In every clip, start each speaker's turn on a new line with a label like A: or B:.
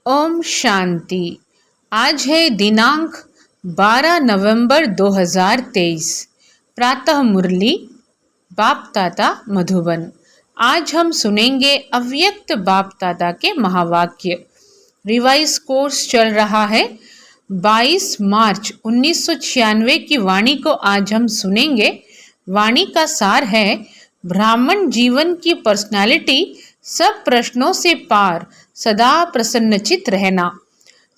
A: ओम शांति। आज है दिनांक 12 नवंबर 2023। प्रातः मुरली बाप दादा मधुबन। आज हम सुनेंगे अव्यक्त बाप दादा के महावाक्य। रिवाइज कोर्स चल रहा है। 22 मार्च 1996 की वाणी को आज हम सुनेंगे। वाणी का सार है, ब्राह्मण जीवन की पर्सनालिटी सब प्रश्नों से पार सदा प्रसन्नचित रहना।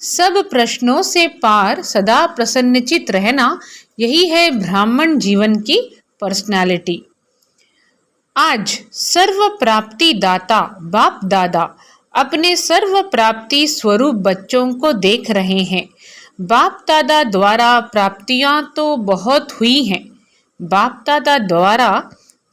A: सब प्रश्नों से पार सदा प्रसन्नचित रहना, यही है ब्राह्मण जीवन की पर्सनालिटी। आज सर्व प्राप्ति दाता बाप दादा अपने सर्व प्राप्ति स्वरूप बच्चों को देख रहे हैं। बाप दादा द्वारा प्राप्तियां तो बहुत हुई हैं। बाप दादा द्वारा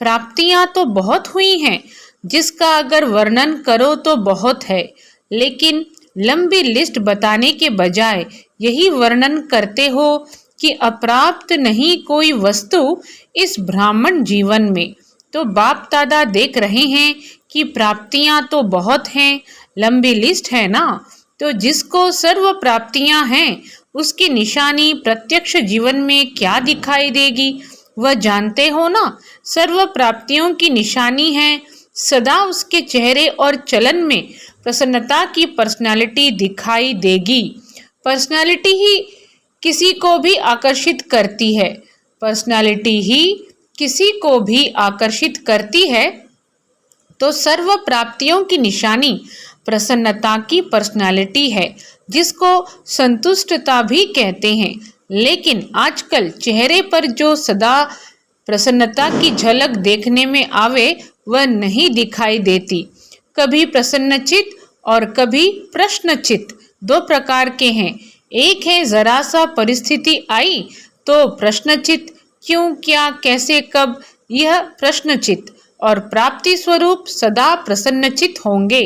A: प्राप्तियां तो बहुत हुई हैं, जिसका अगर वर्णन करो तो बहुत है, लेकिन लंबी लिस्ट बताने के बजाय यही वर्णन करते हो कि अप्राप्त नहीं कोई वस्तु इस ब्राह्मण जीवन में। तो बाप दादा देख रहे हैं कि प्राप्तियां तो बहुत हैं, लंबी लिस्ट है ना। तो जिसको सर्व प्राप्तियां हैं, उसकी निशानी प्रत्यक्ष जीवन में क्या दिखाई देगी, वह जानते हो ना। सर्व प्राप्तियों की निशानी है, सदा उसके चेहरे और चलन में प्रसन्नता की पर्सनालिटी दिखाई देगी। पर्सनालिटी ही किसी को भी आकर्षित करती है। पर्सनालिटी ही किसी को भी आकर्षित करती है। तो सर्व प्राप्तियों की निशानी प्रसन्नता की पर्सनालिटी है, जिसको संतुष्टता भी कहते हैं। लेकिन आजकल चेहरे पर जो सदा प्रसन्नता की झलक देखने में आवे, वह नहीं दिखाई देती। कभी प्रसन्नचित और कभी प्रश्नचित, दो प्रकार के हैं। एक है जरा सा परिस्थिति आई तो प्रश्नचित, क्यों, क्या, कैसे, कब, यह प्रश्नचित। और प्राप्ति स्वरूप सदा प्रसन्नचित होंगे।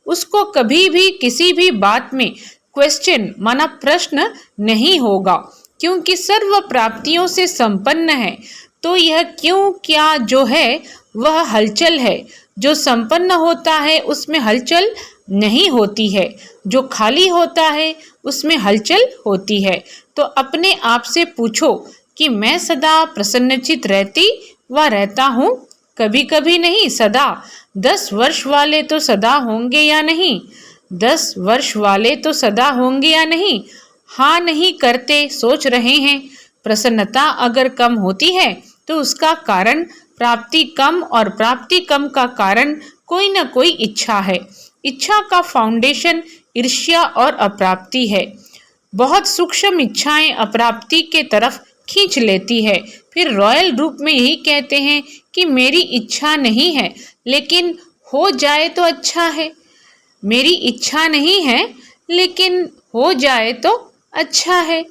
A: उसको कभी भी किसी भी बात में क्वेश्चन माना प्रश्न नहीं होगा, क्योंकि सर्व प्राप्तियों से संपन्न है। तो यह क्यों, क्या जो है वह हलचल है। जो संपन्न होता है उसमें हलचल नहीं होती है, जो खाली होता है उसमें हलचल होती है। तो अपने आप से पूछो कि मैं सदा प्रसन्नचित रहती व रहता हूँ? कभी कभी नहीं, सदा। 10 वर्ष वाले तो सदा होंगे या नहीं? 10 वर्ष वाले तो सदा होंगे या नहीं? हाँ नहीं करते, सोच रहे हैं। प्रसन्नता अगर कम होती है तो उसका कारण प्राप्ति कम, और प्राप्ति कम का कारण कोई न कोई इच्छा है। इच्छा का फाउंडेशन ईर्ष्या और अप्राप्ति है। बहुत सूक्ष्म इच्छाएं अप्राप्ति के तरफ खींच लेती है। फिर रॉयल रूप में यही कहते हैं कि मेरी इच्छा नहीं है, लेकिन हो जाए तो अच्छा है। मेरी इच्छा नहीं है, लेकिन हो जाए तो अच्छा है।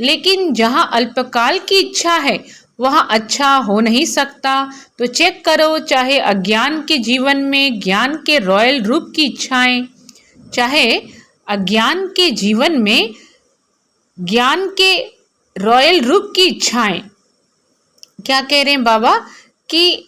A: लेकिन जहाँ अल्पकाल की इच्छा है, वहाँ अच्छा हो नहीं सकता। तो चेक करो, चाहे अज्ञान के जीवन में ज्ञान के रॉयल रूप की इच्छाएं, चाहे अज्ञान के जीवन में ज्ञान के रॉयल रूप की इच्छाएं। क्या कह रहे हैं बाबा कि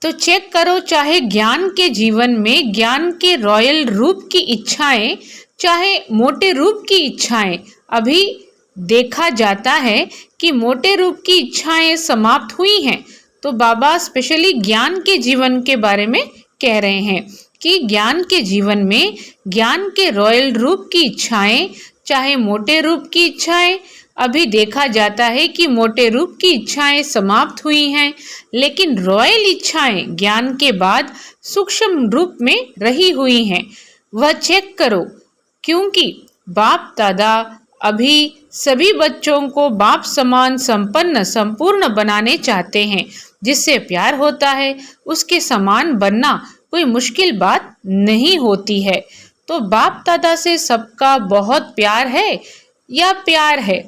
A: तो चेक करो, चाहे ज्ञान के जीवन में ज्ञान के रॉयल रूप की इच्छाएं, चाहे मोटे रूप की इच्छाएं। अभी देखा जाता है कि मोटे रूप की इच्छाएं समाप्त हुई हैं। तो बाबा स्पेशली ज्ञान के जीवन के बारे में कह रहे हैं कि ज्ञान के जीवन में ज्ञान के रॉयल रूप की इच्छाएं, चाहे मोटे रूप की इच्छाएं, अभी देखा जाता है कि मोटे रूप की इच्छाएं समाप्त हुई हैं, लेकिन रॉयल इच्छाएं ज्ञान के बाद सूक्ष्म रूप में रही हुई हैं। वह चेक करो, क्योंकि बाप दादा अभी सभी बच्चों को बाप समान संपन्न संपूर्ण बनाने चाहते हैं। जिससे प्यार होता है, उसके समान बनना कोई मुश्किल बात नहीं होती है। तो बाप दादा से सबका बहुत प्यार है या प्यार है?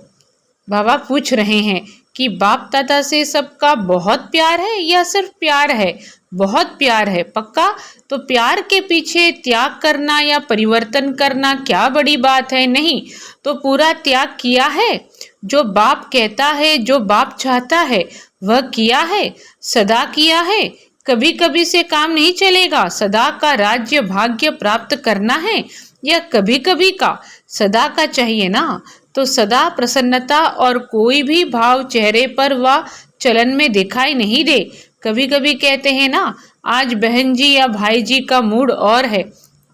A: बाबा पूछ रहे हैं कि बाप दादा से सबका बहुत प्यार है या सिर्फ प्यार है? बहुत प्यार है, पक्का। तो प्यार के पीछे त्याग करना या परिवर्तन करना क्या बड़ी बात है? नहीं। तो पूरा त्याग किया है। जो बाप कहता है, जो बाप चाहता है, वह किया है, सदा किया है। कभी कभी से काम नहीं चलेगा। सदा का राज्य भाग्य प्राप्त करना है या कभी कभी का, सदा का चाहिए ना। तो सदा प्रसन्नता और कोई भी भाव चेहरे पर व चलन में दिखाई नहीं दे। कभी कभी कहते हैं ना, आज बहन जी या भाई जी का मूड और है।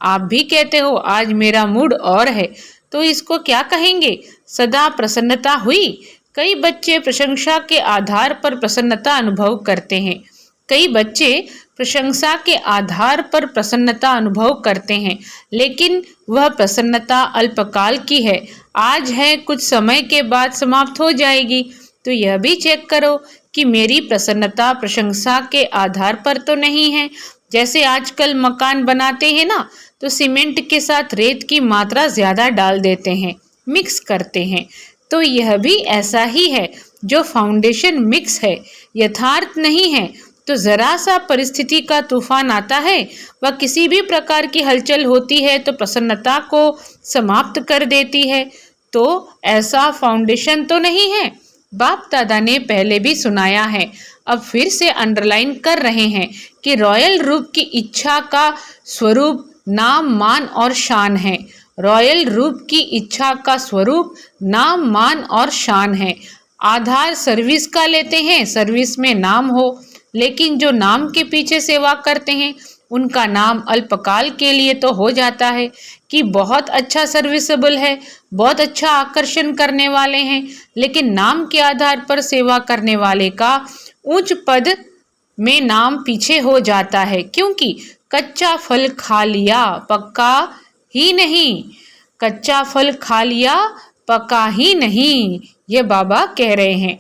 A: आप भी कहते हो आज मेरा मूड और है, तो इसको क्या कहेंगे? सदा प्रसन्नता हुई। कई बच्चे प्रशंसा के आधार पर प्रसन्नता अनुभव करते हैं। कई बच्चे प्रशंसा के आधार पर प्रसन्नता अनुभव करते हैं, लेकिन वह प्रसन्नता अल्पकाल की है। आज है, कुछ समय के बाद समाप्त हो जाएगी। तो यह भी चेक करो कि मेरी प्रसन्नता प्रशंसा के आधार पर तो नहीं है। जैसे आजकल मकान बनाते हैं ना, तो सीमेंट के साथ रेत की मात्रा ज्यादा डाल देते हैं, मिक्स करते हैं। तो यह भी ऐसा ही है, जो फाउंडेशन मिक्स है, यथार्थ नहीं है, तो जरा सा परिस्थिति का तूफान आता है व किसी भी प्रकार की हलचल होती है तो प्रसन्नता को समाप्त कर देती है। तो ऐसा फाउंडेशन तो नहीं है। बाप दादा ने पहले भी सुनाया है, अब फिर से अंडरलाइन कर रहे हैं कि रॉयल रूप की इच्छा का स्वरूप नाम, मान और शान है। रॉयल रूप की इच्छा का स्वरूप नाम, मान और शान है। आधार सर्विस का लेते हैं, सर्विस में नाम हो, लेकिन जो नाम के पीछे सेवा करते हैं उनका नाम अल्पकाल के लिए तो हो जाता है कि बहुत अच्छा सर्विसेबल है, बहुत अच्छा आकर्षण करने वाले हैं, लेकिन नाम के आधार पर सेवा करने वाले का उच्च पद में नाम पीछे हो जाता है, क्योंकि कच्चा फल खा लिया पक्का ही नहीं। कच्चा फल खा लिया पका ही नहीं, ये बाबा कह रहे हैं।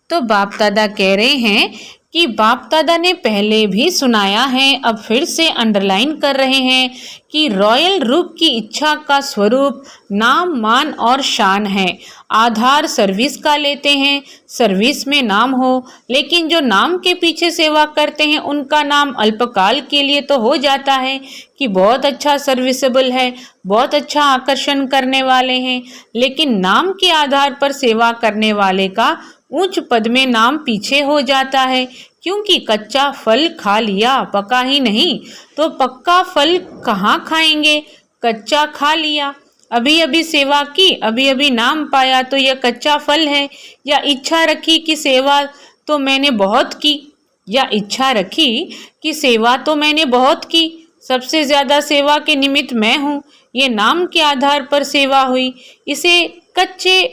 A: तो बाप दादा कह रहे हैं कि बाप दादा ने पहले भी सुनाया है, अब फिर से अंडरलाइन कर रहे हैं कि रॉयल रूप की इच्छा का स्वरूप नाम, मान और शान है। आधार सर्विस का लेते हैं, सर्विस में नाम हो, लेकिन जो नाम के पीछे सेवा करते हैं उनका नाम अल्पकाल के लिए तो हो जाता है कि बहुत अच्छा सर्विसेबल है, बहुत अच्छा आकर्षण करने वाले हैं, लेकिन नाम के आधार पर सेवा करने वाले का उच्च पद में नाम पीछे हो जाता है, क्योंकि कच्चा फल खा लिया पका ही नहीं। तो पक्का फल कहाँ खाएंगे? कच्चा खा लिया, अभी अभी सेवा की, अभी अभी नाम पाया, तो यह कच्चा फल है। या इच्छा रखी कि सेवा तो मैंने बहुत की, या इच्छा रखी कि सेवा तो मैंने बहुत की, सबसे ज्यादा सेवा के निमित्त मैं हूँ, ये नाम के आधार पर सेवा हुई, इसे कच्चे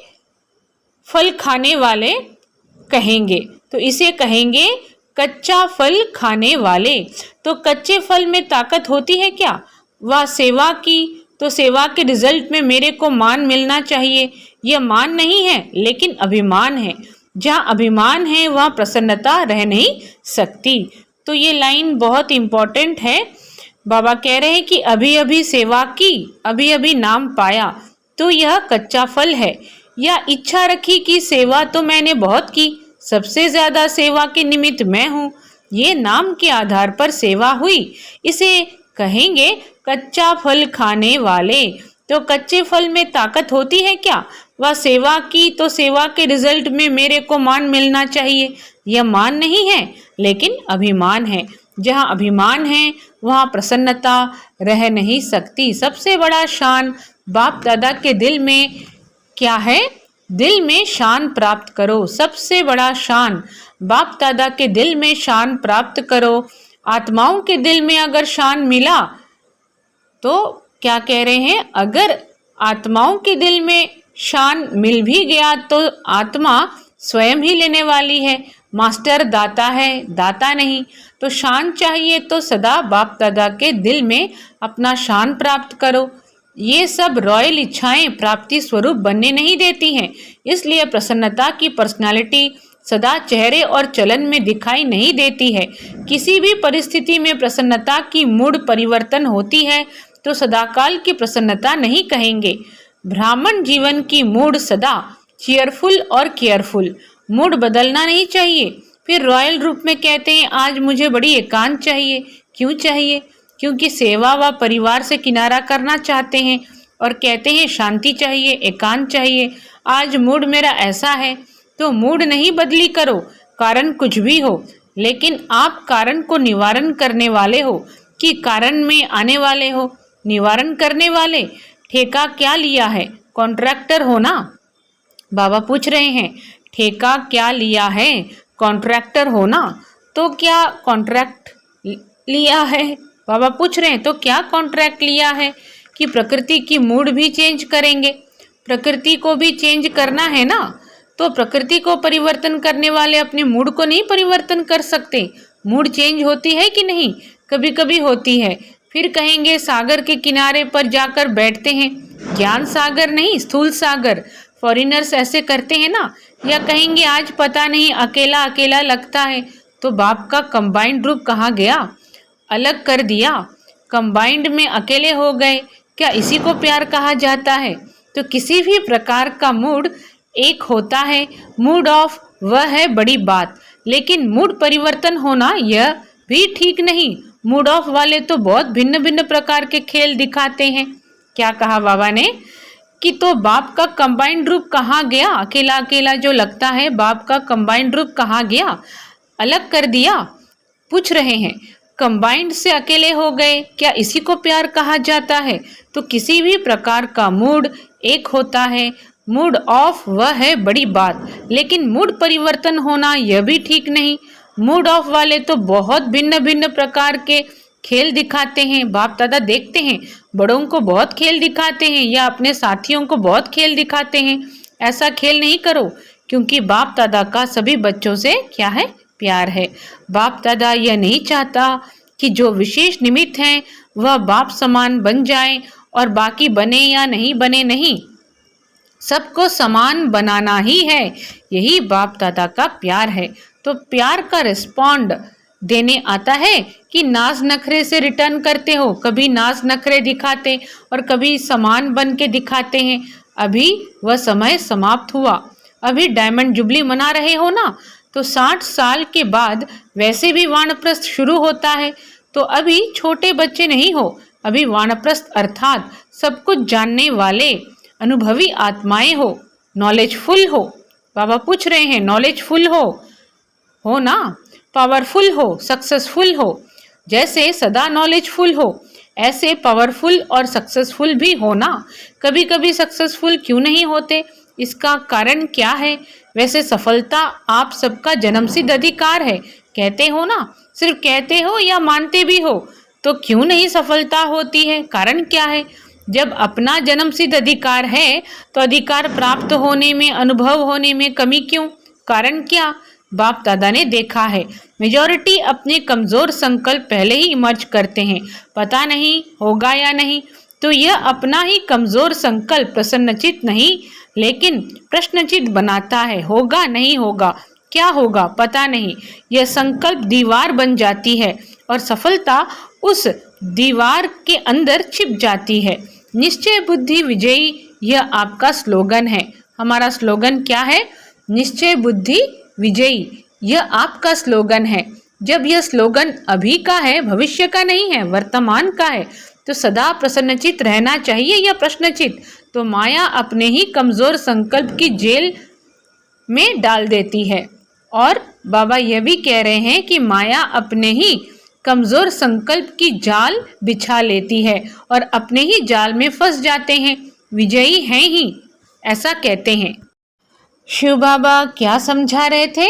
A: फल खाने वाले कहेंगे। तो इसे कहेंगे कच्चा फल खाने वाले। तो कच्चे फल में ताकत होती है क्या? वह सेवा की, तो सेवा के रिजल्ट में मेरे को मान मिलना चाहिए। यह मान नहीं है, लेकिन अभिमान है। जहाँ अभिमान है वहाँ प्रसन्नता रह नहीं सकती। तो ये लाइन बहुत इम्पोर्टेंट है। बाबा कह रहे हैं कि अभी अभी सेवा की, अभी अभी नाम पाया, तो यह कच्चा फल है। या इच्छा रखी कि सेवा तो मैंने बहुत की, सबसे ज्यादा सेवा के निमित्त मैं हूँ, ये नाम के आधार पर सेवा हुई, इसे कहेंगे कच्चा फल खाने वाले। तो कच्चे फल में ताकत होती है क्या? वह सेवा की, तो सेवा के रिजल्ट में मेरे को मान मिलना चाहिए, यह मान नहीं है, लेकिन अभिमान है। जहाँ अभिमान है वहाँ प्रसन्नता रह नहीं सकती। सबसे बड़ा शान बाप दादा के दिल में क्या है? दिल में शान प्राप्त करो। सबसे बड़ा शान बाप दादा के दिल में शान प्राप्त करो। आत्माओं के दिल में अगर शान मिला तो क्या कह रहे हैं, अगर आत्माओं के दिल में शान मिल भी गया तो आत्मा स्वयं ही लेने वाली है। मास्टर दाता है, दाता नहीं। तो शान चाहिए तो सदा बाप दादा के दिल में अपना शान प्राप्त करो। ये सब रॉयल इच्छाएं प्राप्ति स्वरूप बनने नहीं देती हैं, इसलिए प्रसन्नता की पर्सनालिटी सदा चेहरे और चलन में दिखाई नहीं देती है। किसी भी परिस्थिति में प्रसन्नता की मूड परिवर्तन होती है तो सदाकाल की प्रसन्नता नहीं कहेंगे। ब्राह्मण जीवन की मूड सदा चीयरफुल और केयरफुल, मूड बदलना नहीं चाहिए। फिर रॉयल रूप में कहते हैं आज मुझे बड़ी एकांत चाहिए। क्यों चाहिए? क्योंकि सेवा व परिवार से किनारा करना चाहते हैं और कहते हैं शांति चाहिए, एकांत चाहिए। आज मूड मेरा ऐसा है, तो मूड नहीं बदली करो, कारण कुछ भी हो, लेकिन आप कारण को निवारण करने वाले हो कि कारण में आने वाले हो। निवारण करने वाले। ठेका क्या लिया है? कॉन्ट्रैक्टर हो ना। बाबा पूछ रहे हैं ठेका क्या लिया है? कॉन्ट्रैक्टर हो ना। तो क्या कॉन्ट्रैक्ट लिया है? बाबा पूछ रहे हैं तो क्या कॉन्ट्रैक्ट लिया है कि प्रकृति की मूड भी चेंज करेंगे। प्रकृति को भी चेंज करना है ना। तो प्रकृति को परिवर्तन करने वाले अपने मूड को नहीं परिवर्तन कर सकते। मूड चेंज होती है कि नहीं? कभी कभी होती है। फिर कहेंगे सागर के किनारे पर जाकर बैठते हैं। ज्ञान सागर नहीं, स्थूल सागर। फॉरेनर्स ऐसे करते हैं ना। या कहेंगे आज पता नहीं अकेला अकेला लगता है। तो बाप का कंबाइंड रूप कहाँ गया? अलग कर दिया। कंबाइंड में अकेले हो गए। क्या इसी को प्यार कहा जाता है? तो किसी भी प्रकार का मूड एक होता है। मूड ऑफ वह है बड़ी बात, लेकिन मूड परिवर्तन होना यह भी ठीक नहीं। मूड ऑफ वाले तो बहुत भिन्न भिन्न प्रकार के खेल दिखाते हैं। क्या कहा बाबा ने कि तो बाप का कंबाइंड रूप कहाँ गया? अकेला अकेला जो लगता है, बाप का कंबाइंड रूप कहाँ गया? अलग कर दिया। पूछ रहे हैं कंबाइंड से अकेले हो गए, क्या इसी को प्यार कहा जाता है? तो किसी भी प्रकार का मूड एक होता है। मूड ऑफ वह है बड़ी बात, लेकिन मूड परिवर्तन होना यह भी ठीक नहीं। मूड ऑफ वाले तो बहुत भिन्न भिन्न प्रकार के खेल दिखाते हैं। बाप दादा देखते हैं बड़ों को बहुत खेल दिखाते हैं या अपने साथियों को बहुत खेल दिखाते हैं। ऐसा खेल नहीं करो, क्योंकि बाप दादा का सभी बच्चों से क्या है? प्यार है। बाप दादा यह नहीं चाहता कि जो विशेष निमित्त हैं वह बाप समान बन जाए और बाकी बने या नहीं बने नहीं, सबको समान बनाना ही है। यही बाप दादा का प्यार है। तो प्यार का रिस्पॉन्ड देने आता है कि नाज नखरे से रिटर्न करते हो। कभी नाज नखरे दिखाते और कभी समान बन के दिखाते हैं। अभी वह समय समाप्त हुआ। अभी डायमंड जुबली मना रहे हो ना। तो 60 साल के बाद वैसे भी वानप्रस्थ शुरू होता है। तो अभी छोटे बच्चे नहीं हो, अभी वानप्रस्थ अर्थात सब कुछ जानने वाले अनुभवी आत्माएं हो, नॉलेजफुल हो। बाबा पूछ रहे हैं नॉलेजफुल हो ना, पावरफुल हो, सक्सेसफुल हो। जैसे सदा नॉलेजफुल हो, ऐसे पावरफुल और सक्सेसफुल भी हो ना। कभी कभी सक्सेसफुल क्यों नहीं होते? इसका कारण क्या है? वैसे सफलता आप सबका जन्मसिद्ध अधिकार है, कहते हो ना। सिर्फ कहते हो या मानते भी हो? तो क्यों नहीं सफलता होती है? कारण क्या है? जब अपना जन्मसिद्ध अधिकार है तो अधिकार प्राप्त होने में, अनुभव होने में कमी क्यों? कारण क्या? बाप दादा ने देखा है मेजॉरिटी अपने कमजोर संकल्प पहले ही इमर्ज करते हैं। पता नहीं होगा या नहीं, तो यह अपना ही कमजोर संकल्प प्रसन्नचित नहीं लेकिन प्रश्नचित बनाता है। होगा नहीं होगा, क्या होगा पता नहीं। यह संकल्प दीवार बन जाती है और सफलता उस दीवार के अंदर छिप जाती है। निश्चय बुद्धि विजयी, यह आपका स्लोगन है। हमारा स्लोगन क्या है? निश्चय बुद्धि विजयी, यह आपका स्लोगन है। जब यह स्लोगन अभी का है, भविष्य का नहीं है, वर्तमान का है, तो सदा प्रसन्नचित रहना चाहिए या प्रश्नचित? तो माया अपने ही कमजोर संकल्प की जेल में डाल देती है। और बाबा यह भी कह रहे हैं कि माया अपने ही कमजोर संकल्प की जाल बिछा लेती है और अपने ही जाल में फंस जाते हैं। विजयी हैं ही, ऐसा कहते हैं। शिव बाबा क्या समझा रहे थे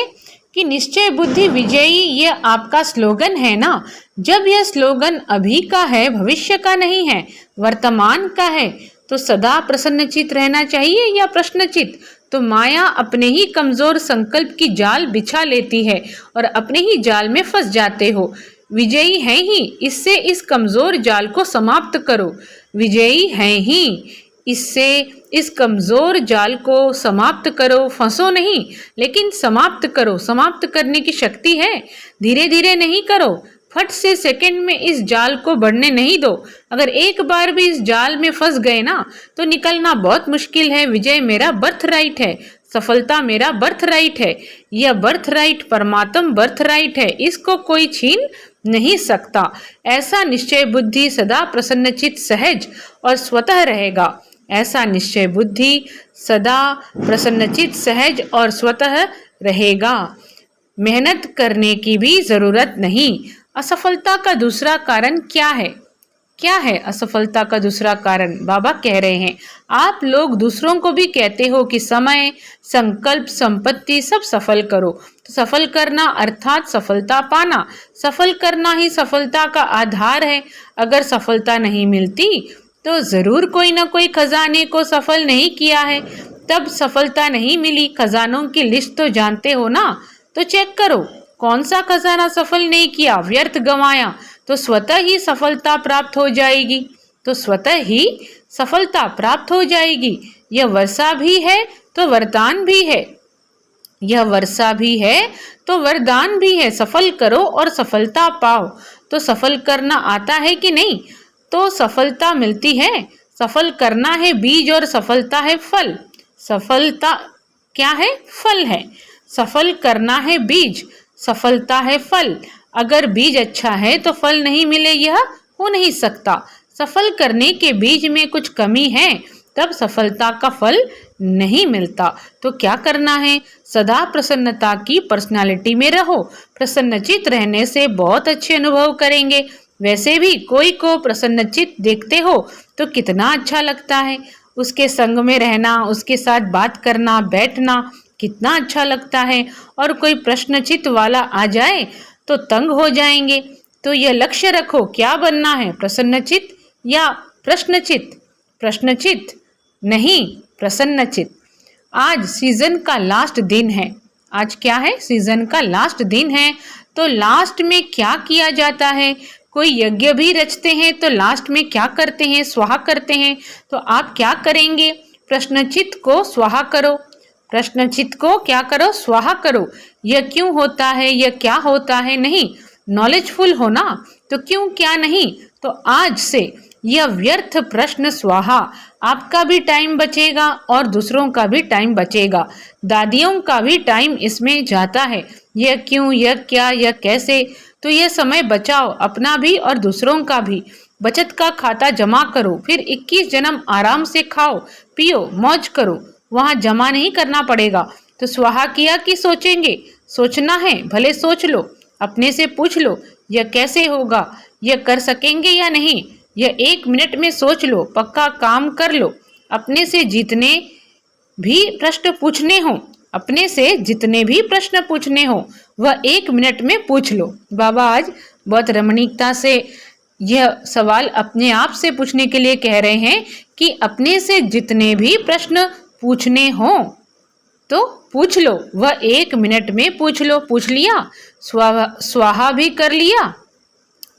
A: कि निश्चय बुद्धि विजयी ये आपका स्लोगन है ना। जब यह स्लोगन अभी का है, भविष्य का नहीं है, वर्तमान का है, तो सदा प्रसन्नचित रहना चाहिए या प्रश्नचित? तो माया अपने ही कमजोर संकल्प की जाल बिछा लेती है और अपने ही जाल में फंस जाते हो। विजयी हैं ही, इससे इस कमजोर जाल को समाप्त करो। विजयी हैं ही, इससे इस कमजोर जाल को समाप्त करो। फंसो नहीं, लेकिन समाप्त करो। समाप्त करने की शक्ति है, धीरे धीरे नहीं करो। फट से सेकंड में इस जाल को बढ़ने नहीं दो। अगर एक बार भी इस जाल में फंस गए ना, तो निकलना बहुत मुश्किल है। विजय मेरा बर्थ राइट है, सफलता मेरा बर्थ राइट है। यह बर्थ राइट परमात्म बर्थ राइट है, इसको कोई छीन नहीं सकता। ऐसा निश्चय बुद्धि सदा प्रसन्नचित, सहज और स्वतः रहेगा। ऐसा निश्चय बुद्धि सदा प्रसन्नचित, सहज और स्वतः रहेगा। मेहनत करने की भी जरूरत नहीं। असफलता का दूसरा कारण क्या है? क्या है असफलता का दूसरा कारण? बाबा कह रहे हैं आप लोग दूसरों को भी कहते हो कि समय, संकल्प, संपत्ति सब सफल करो। तो सफल करना अर्थात सफलता पाना। सफल करना ही सफलता का आधार है। अगर सफलता नहीं मिलती तो जरूर कोई ना कोई खजाने को सफल नहीं किया है, तब सफलता नहीं मिली। खजानों की लिस्ट तो जानते हो ना, तो चेक करो कौन सा खजाना सफल नहीं किया, व्यर्थ गंवाया, तो स्वतः ही सफलता प्राप्त हो जाएगी। तो स्वतः ही सफलता प्राप्त हो जाएगी। यह वर्षा भी है तो वरदान भी है। यह वर्षा भी है तो वरदान भी है। सफल करो और सफलता पाओ। तो सफल करना आता है कि नहीं? तो सफलता मिलती है। सफल करना है बीज और सफलता है फल। सफलता क्या है? फल है। सफल करना है बीज, सफलता है फल। अगर बीज अच्छा है तो फल नहीं मिले, यह हो नहीं सकता। सफल करने के बीज में कुछ कमी है, तब सफलता का फल नहीं मिलता। तो क्या करना है? सदा प्रसन्नता की पर्सनालिटी में रहो। प्रसन्नचित रहने से बहुत अच्छे अनुभव करेंगे। वैसे भी कोई को प्रसन्नचित देखते हो तो कितना अच्छा लगता है। उसके संग में रहना, उसके साथ बात करना, बैठना कितना अच्छा लगता है। और कोई प्रश्नचित वाला आ जाए तो तंग हो जाएंगे। तो यह लक्ष्य रखो, क्या बनना है, प्रसन्नचित या प्रश्नचित? प्रश्नचित नहीं, प्रसन्नचित। आज सीजन का लास्ट दिन है। आज क्या है? सीजन का लास्ट दिन है। तो लास्ट में क्या किया जाता है? कोई यज्ञ भी रचते हैं तो लास्ट में क्या करते हैं? स्वाहा करते हैं। तो आप क्या करेंगे? प्रश्नचित को स्वाहा करो। प्रश्नचित को क्या करो? स्वाहा करो। यह क्यों होता है, यह क्या होता है? नहीं, नॉलेजफुल हो ना, तो क्यों क्या नहीं। तो आज से यह व्यर्थ प्रश्न स्वाहा। आपका भी टाइम बचेगा और दूसरों का भी टाइम बचेगा। दादियों का भी टाइम इसमें जाता है। यह क्यों, यह क्या, यह कैसे। तो यह समय बचाओ, अपना भी और दूसरों का भी। बचत का खाता जमा करो, फिर 21 जन्म आराम से खाओ पियो मौज करो, वहां जमा नहीं करना पड़ेगा। तो स्वाहा किया कि सोचेंगे? सोचना है, भले सोच लो, अपने से पूछ लो यह कैसे होगा, यह कर सकेंगे या नहीं। यह 1 मिनट में सोच लो, पक्का काम कर लो। अपने से जितने भी प्रश्न पूछने हो, अपने से जितने भी प्रश्न पूछने हो वह 1 मिनट में पूछ लो। बाबा आज बहुत रमणीकता से यह सवाल अपने आप से पूछने के लिए कह रहे हैं कि अपने से जितने भी प्रश्न पूछने हो तो पूछ लो, वह 1 मिनट में पूछ लो। पूछ लिया, स्वाहा भी कर लिया।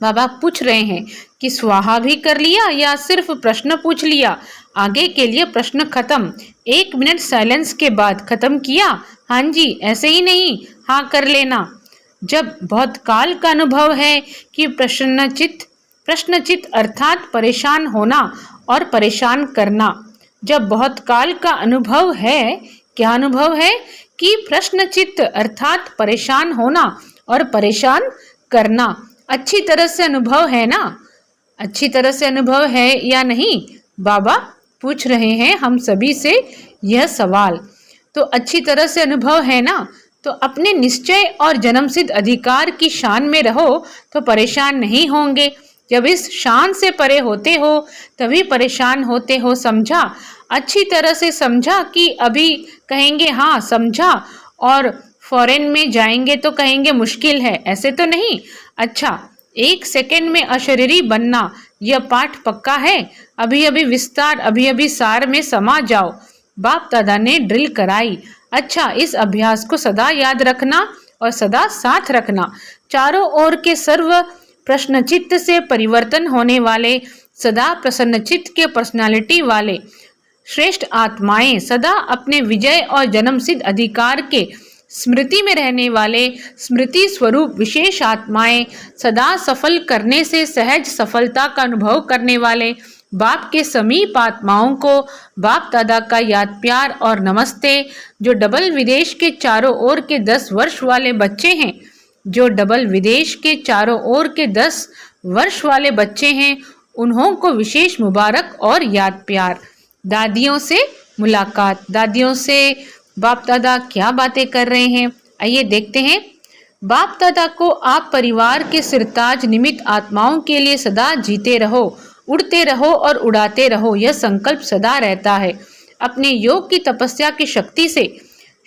A: बाबा पूछ रहे हैं कि स्वाहा भी कर लिया या सिर्फ प्रश्न पूछ लिया? आगे के लिए प्रश्न खत्म। 1 मिनट साइलेंस के बाद खत्म किया। हाँ जी, ऐसे ही नहीं, हाँ कर लेना। जब बहुत काल का अनुभव है कि प्रश्नचित अर्थात परेशान होना और परेशान करना। जब बहुत काल का अनुभव है, क्या अनुभव है? कि प्रश्नचित अर्थात परेशान होना और परेशान करना। अच्छी तरह से अनुभव है ना? अच्छी तरह से अनुभव है या नहीं? बाबा पूछ रहे हैं हम सभी से यह सवाल। तो अच्छी तरह से अनुभव है ना? तो अपने निश्चय और जन्मसिद्ध अधिकार की शान में रहो तो परेशान नहीं होंगे। जब इस शान से परे होते हो तभी परेशान होते हो, समझा? अच्छी तरह से समझा कि अभी कहेंगे हाँ समझा और फॉरेन में जाएंगे तो कहेंगे मुश्किल है, ऐसे तो नहीं। अच्छा, 1 सेकंड में अशरीरी बनना, यह पाठ पक्का है। अभी अभी विस्तार, अभी अभी सार में समा जाओ। बाप दादा ने ड्रिल कराई। अच्छा, इस अभ्यास को सदा याद रखना और सदा साथ रखना। चारों ओर के सर्व प्रश्नचित्त से परिवर्तन होने वाले, सदा प्रसन्नचित्त के पर्सनालिटी वाले श्रेष्ठ आत्माएं, सदा अपने विजय और जन्मसिद्ध अधिकार के स्मृति में रहने वाले स्मृति स्वरूप विशेष आत्माएं, सदा सफल करने से सहज सफलता का अनुभव करने वाले बाप के समीप आत्माओं को बाप दादा का याद प्यार और नमस्ते। जो डबल विदेश के चारों ओर के 10 वर्ष वाले बच्चे हैं, जो डबल विदेश के चारों ओर के 10 वर्ष वाले बच्चे हैं, उन्हों को विशेष मुबारक और याद प्यार। दादियों से मुलाकात। दादियों से बाप दादा क्या बातें कर रहे हैं, आइए देखते हैं। बाप दादा को आप परिवार के सिरताज निमित्त आत्माओं के लिए सदा जीते रहो उड़ते रहो और उड़ाते रहो, यह संकल्प सदा रहता है। अपने योग की तपस्या की शक्ति से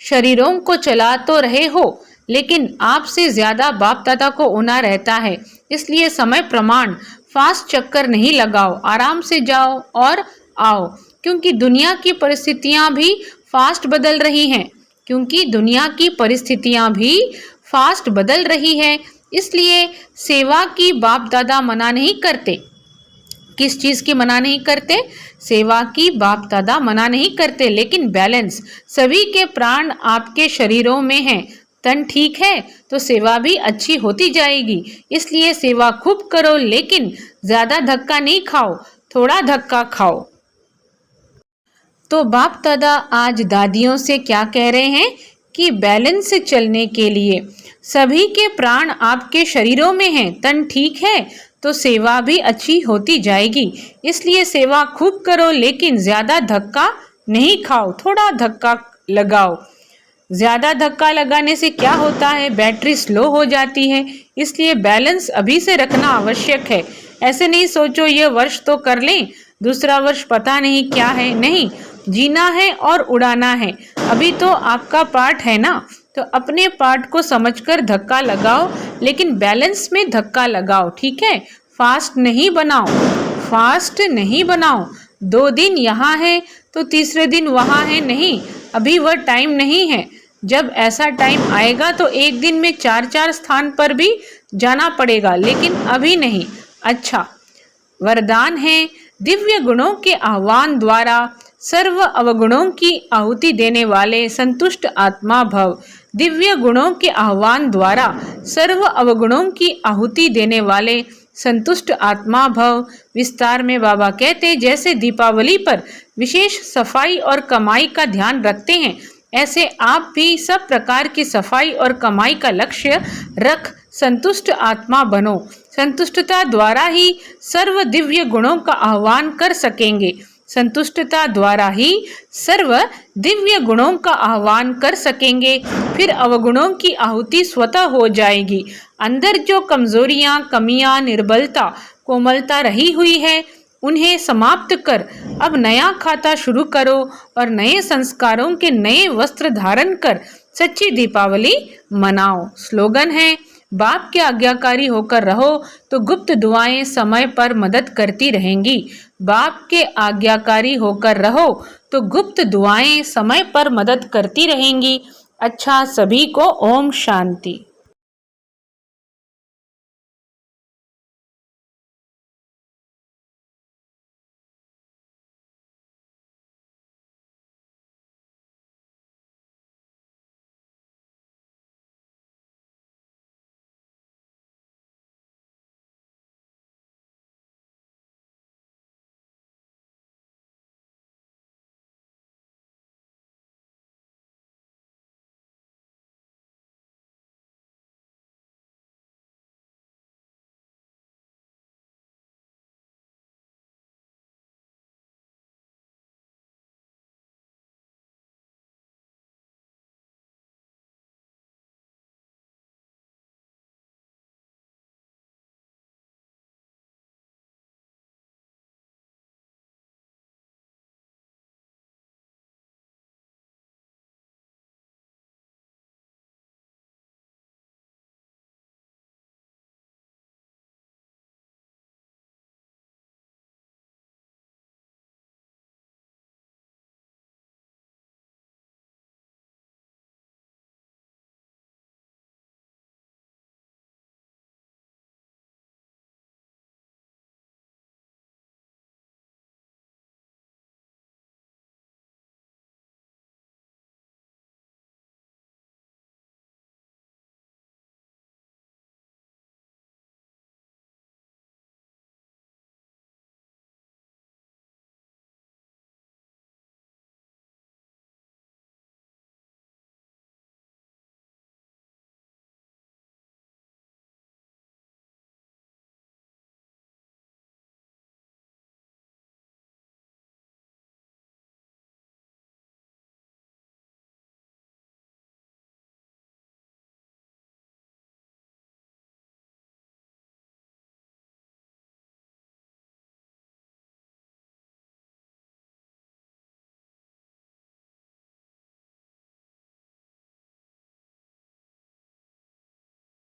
A: शरीरों को चला तो रहे हो, लेकिन आपसे ज्यादा बाप दादा को होना रहता है। इसलिए समय प्रमाण फास्ट चक्कर नहीं लगाओ, आराम से जाओ और आओ, क्योंकि दुनिया की परिस्थितियां भी फास्ट बदल रही हैं। इसलिए सेवा की बाप दादा मना नहीं करते। किस चीज की मना नहीं करते? सेवा की बाप दादा मना नहीं करते, लेकिन बैलेंस। सभी के प्राण आपके शरीरों में हैं। तन ठीक है तो सेवा भी अच्छी होती जाएगी। इसलिए सेवा खूब करो, लेकिन ज्यादा धक्का नहीं खाओ, थोड़ा धक्का खाओ। तो बाप दादा आज दादियों से क्या कह रहे हैं कि बैलेंस से चलने के लिए सभी के प्राण आपके शरीरों में हैं। तन ठीक है तो सेवा भी अच्छी होती जाएगी। इसलिए सेवा खूब करो, लेकिन ज्यादा धक्का नहीं खाओ, थोड़ा धक्का लगाओ। ज्यादा धक्का लगाने से क्या होता है? बैटरी स्लो हो जाती है। इसलिए बैलेंस अभी से रखना आवश्यक है। ऐसे नहीं सोचो ये वर्ष तो कर लें, दूसरा वर्ष पता नहीं क्या है। नहीं, जीना है और उड़ाना है। अभी तो आपका पार्ट है ना, तो अपने पार्ट को समझकर धक्का लगाओ, लेकिन बैलेंस में धक्का लगाओ, ठीक है? फास्ट नहीं बनाओ। 2 दिन यहाँ है तो तीसरे दिन वहाँ है, नहीं, अभी वह टाइम नहीं है। जब ऐसा टाइम आएगा तो एक दिन में 4-4 स्थान पर भी जाना पड़ेगा, लेकिन अभी नहीं। अच्छा, वरदान है दिव्य गुणों के आह्वान द्वारा सर्व अवगुणों की आहुति देने वाले संतुष्ट आत्मा भव। दिव्य गुणों के आह्वान द्वारा सर्व अवगुणों की आहुति देने वाले संतुष्ट आत्मा भव। विस्तार में बाबा कहते, जैसे दीपावली पर विशेष सफाई और कमाई का ध्यान रखते हैं, ऐसे आप भी सब प्रकार की सफाई और कमाई का लक्ष्य रख संतुष्ट आत्मा बनो। संतुष्टता द्वारा ही सर्व दिव्य गुणों का आह्वान कर सकेंगे। संतुष्टता द्वारा ही सर्व दिव्य गुणों का आह्वान कर सकेंगे। फिर अवगुणों की आहुति स्वतः हो जाएगी। अंदर जो कमजोरियां, कमियां, निर्बलता, कोमलता रही हुई है, उन्हें समाप्त कर अब नया खाता शुरू करो और नए संस्कारों के नए वस्त्र धारण कर सच्ची दीपावली मनाओ। स्लोगन है, बाप के आज्ञाकारी होकर रहो तो गुप्त दुआएं समय पर मदद करती रहेंगी। बाप के आज्ञाकारी होकर रहो तो गुप्त दुआएं समय पर मदद करती रहेंगी। अच्छा, सभी को ओम शांति।